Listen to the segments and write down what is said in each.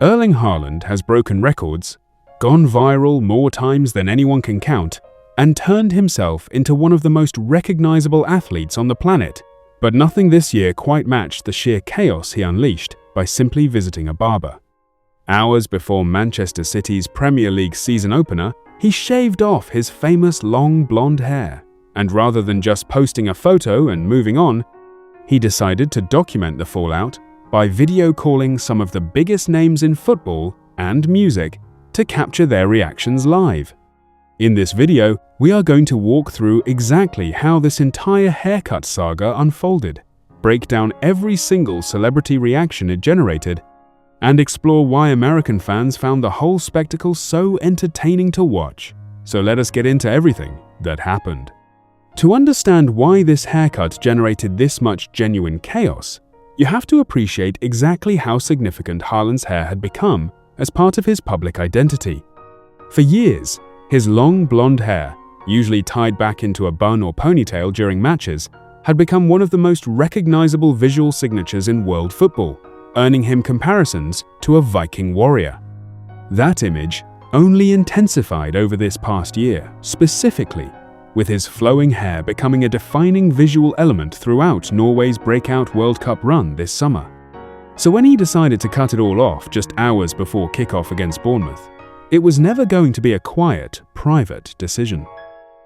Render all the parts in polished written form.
Erling Haaland has broken records, gone viral more times than anyone can count, and turned himself into one of the most recognizable athletes on the planet. But nothing this year quite matched the sheer chaos he unleashed by simply visiting a barber. Hours before Manchester City's Premier League season opener, he shaved off his famous long blonde hair, and rather than just posting a photo and moving on, he decided to document the fallout by video calling some of the biggest names in football and music to capture their reactions live. In this video, we are going to walk through exactly how this entire haircut saga unfolded, break down every single celebrity reaction it generated, and explore why American fans found the whole spectacle so entertaining to watch. So let us get into everything that happened. To understand why this haircut generated this much genuine chaos, you have to appreciate exactly how significant Haaland's hair had become as part of his public identity. For years, his long blonde hair, usually tied back into a bun or ponytail during matches, had become one of the most recognizable visual signatures in world football, earning him comparisons to a Viking warrior. That image only intensified over this past year, specifically with his flowing hair becoming a defining visual element throughout Norway's breakout World Cup run this summer. So when he decided to cut it all off just hours before kickoff against Bournemouth, it was never going to be a quiet, private decision.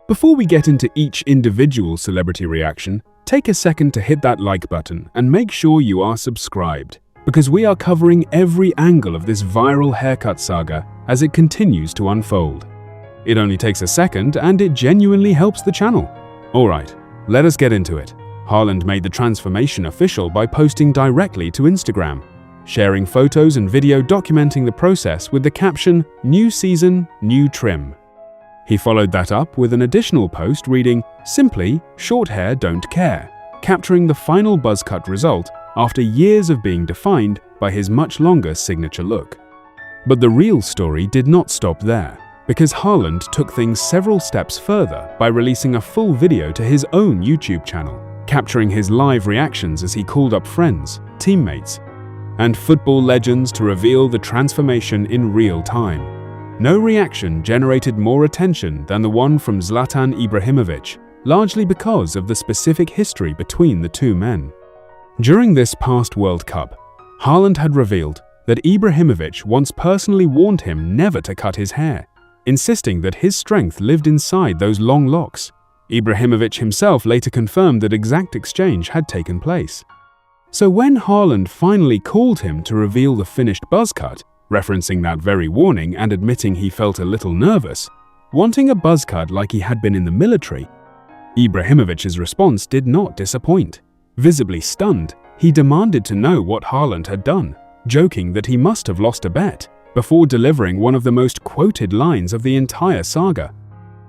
Before we get into each individual celebrity reaction, take a second to hit that like button and make sure you are subscribed, because we are covering every angle of this viral haircut saga as it continues to unfold. It only takes a second and it genuinely helps the channel. Alright, let us get into it. Haaland made the transformation official by posting directly to Instagram, sharing photos and video documenting the process with the caption, "New season, new trim." He followed that up with an additional post reading, simply, "Short hair don't care," capturing the final buzz cut result after years of being defined by his much longer signature look. But the real story did not stop there, because Haaland took things several steps further by releasing a full video to his own YouTube channel, capturing his live reactions as he called up friends, teammates, and football legends to reveal the transformation in real time. No reaction generated more attention than the one from Zlatan Ibrahimovic, largely because of the specific history between the two men. During this past World Cup, Haaland had revealed that Ibrahimovic once personally warned him never to cut his hair, insisting that his strength lived inside those long locks. Ibrahimovic himself later confirmed that exact exchange had taken place. So when Haaland finally called him to reveal the finished buzz cut, referencing that very warning and admitting he felt a little nervous, wanting a buzz cut like he had been in the military, Ibrahimovic's response did not disappoint. Visibly stunned, he demanded to know what Haaland had done, joking that he must have lost a bet, before delivering one of the most quoted lines of the entire saga,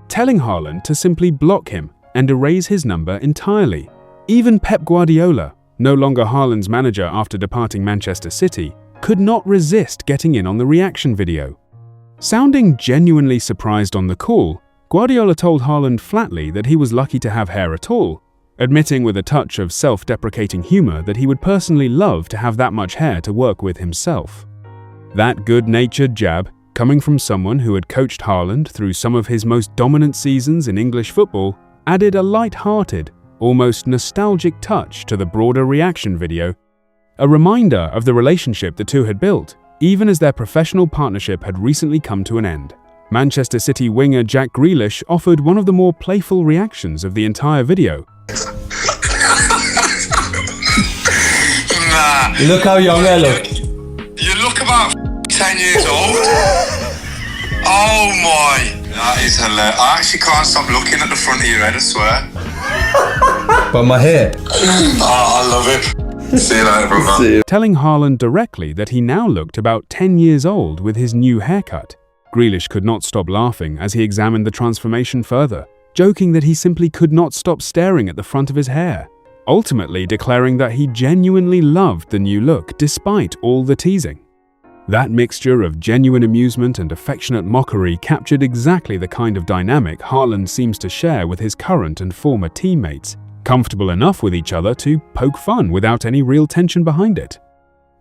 telling Haaland to simply block him and erase his number entirely. Even Pep Guardiola, no longer Haaland's manager after departing Manchester City, could not resist getting in on the reaction video. Sounding genuinely surprised on the call, Guardiola told Haaland flatly that he was lucky to have hair at all, admitting with a touch of self-deprecating humor that he would personally love to have that much hair to work with himself. That good-natured jab, coming from someone who had coached Haaland through some of his most dominant seasons in English football, added a light-hearted, almost nostalgic touch to the broader reaction video, a reminder of the relationship the two had built, even as their professional partnership had recently come to an end. Manchester City winger Jack Grealish offered one of the more playful reactions of the entire video. Look how young I look. You look about 10 years old. Oh my. That is hilarious. I actually can't stop looking at the front of your head, I swear. But my hair. Oh, I love it. See you later, brother. Telling Haaland directly that he now looked about 10 years old with his new haircut. Grealish could not stop laughing as he examined the transformation further, joking that he simply could not stop staring at the front of his hair, ultimately declaring that he genuinely loved the new look despite all the teasing. That mixture of genuine amusement and affectionate mockery captured exactly the kind of dynamic Haaland seems to share with his current and former teammates, comfortable enough with each other to poke fun without any real tension behind it.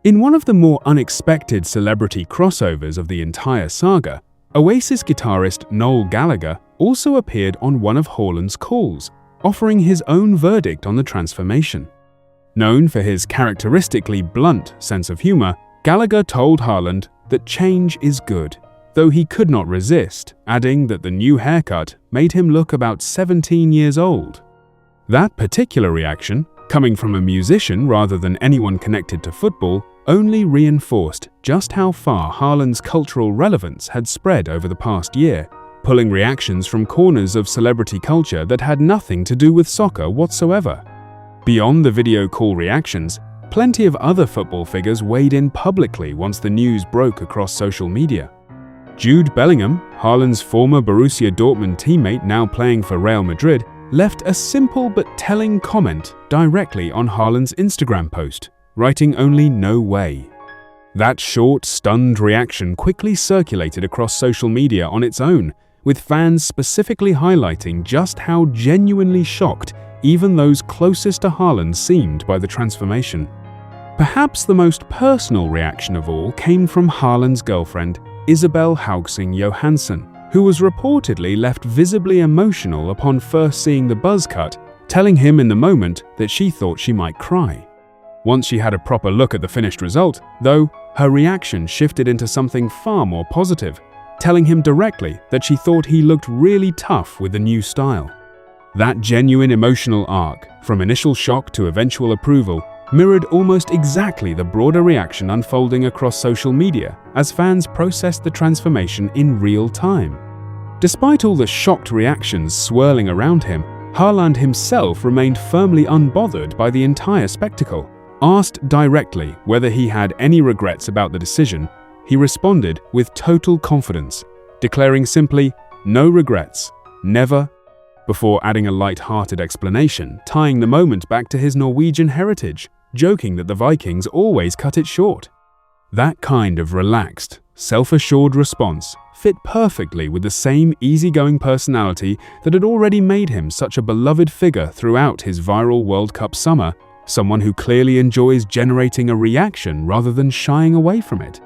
In one of the more unexpected celebrity crossovers of the entire saga, Oasis guitarist Noel Gallagher also appeared on one of Haaland's calls, offering his own verdict on the transformation. Known for his characteristically blunt sense of humor, Gallagher told Haaland that change is good, though he could not resist, adding that the new haircut made him look about 17 years old. That particular reaction, coming from a musician rather than anyone connected to football, only reinforced just how far Haaland's cultural relevance had spread over the past year, pulling reactions from corners of celebrity culture that had nothing to do with soccer whatsoever. Beyond the video call reactions, plenty of other football figures weighed in publicly once the news broke across social media. Jude Bellingham, Haaland's former Borussia Dortmund teammate now playing for Real Madrid, left a simple but telling comment directly on Haaland's Instagram post, writing only "no way." That short, stunned reaction quickly circulated across social media on its own, with fans specifically highlighting just how genuinely shocked even those closest to Haaland seemed by the transformation. Perhaps the most personal reaction of all came from Haaland's girlfriend, Isabel Haugsing Johansson, who was reportedly left visibly emotional upon first seeing the buzz cut, telling him in the moment that she thought she might cry. Once she had a proper look at the finished result, though, her reaction shifted into something far more positive, telling him directly that she thought he looked really tough with the new style. That genuine emotional arc, from initial shock to eventual approval, mirrored almost exactly the broader reaction unfolding across social media as fans processed the transformation in real time. Despite all the shocked reactions swirling around him, Haaland himself remained firmly unbothered by the entire spectacle. Asked directly whether he had any regrets about the decision, he responded with total confidence, declaring simply, "No regrets, never," before adding a light-hearted explanation, tying the moment back to his Norwegian heritage, joking that the Vikings always cut it short. That kind of relaxed, self-assured response fit perfectly with the same easygoing personality that had already made him such a beloved figure throughout his viral World Cup summer, someone who clearly enjoys generating a reaction rather than shying away from it.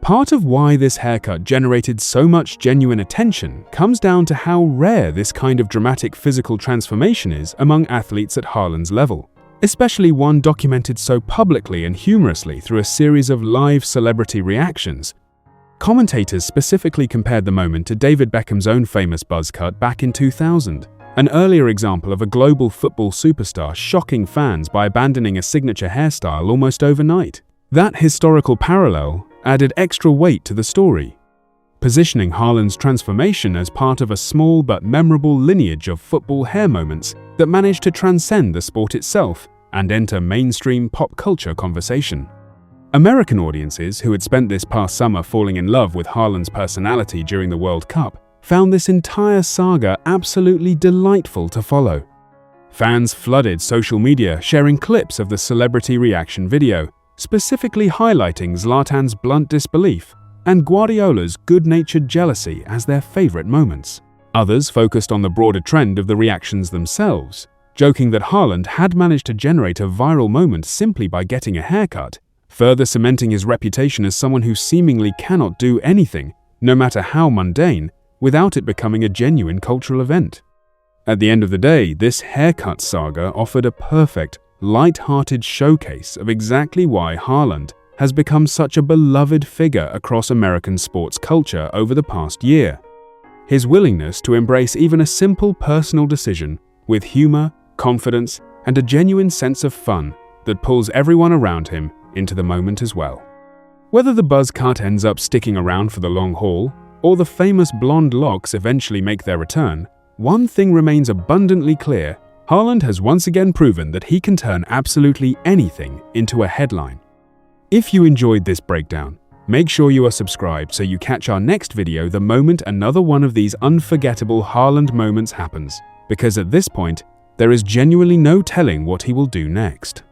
Part of why this haircut generated so much genuine attention comes down to how rare this kind of dramatic physical transformation is among athletes at Haaland's level, especially one documented so publicly and humorously through a series of live celebrity reactions. Commentators specifically compared the moment to David Beckham's own famous buzz cut back in 2000, an earlier example of a global football superstar shocking fans by abandoning a signature hairstyle almost overnight. That historical parallel added extra weight to the story, positioning Haaland's transformation as part of a small but memorable lineage of football hair moments that managed to transcend the sport itself and enter mainstream pop culture conversation. American audiences who had spent this past summer falling in love with Haaland's personality during the World Cup found this entire saga absolutely delightful to follow. Fans flooded social media sharing clips of the celebrity reaction video, specifically highlighting Zlatan's blunt disbelief and Guardiola's good-natured jealousy as their favorite moments. Others focused on the broader trend of the reactions themselves, joking that Haaland had managed to generate a viral moment simply by getting a haircut, further cementing his reputation as someone who seemingly cannot do anything, no matter how mundane, without it becoming a genuine cultural event. At the end of the day, this haircut saga offered a perfect, light-hearted showcase of exactly why Haaland has become such a beloved figure across American sports culture over the past year. His willingness to embrace even a simple personal decision with humor, confidence, and a genuine sense of fun that pulls everyone around him into the moment as well. Whether the buzz cut ends up sticking around for the long haul, or the famous blonde locks eventually make their return, one thing remains abundantly clear: Haaland has once again proven that he can turn absolutely anything into a headline. If you enjoyed this breakdown, make sure you are subscribed so you catch our next video the moment another one of these unforgettable Haaland moments happens, because at this point, there is genuinely no telling what he will do next.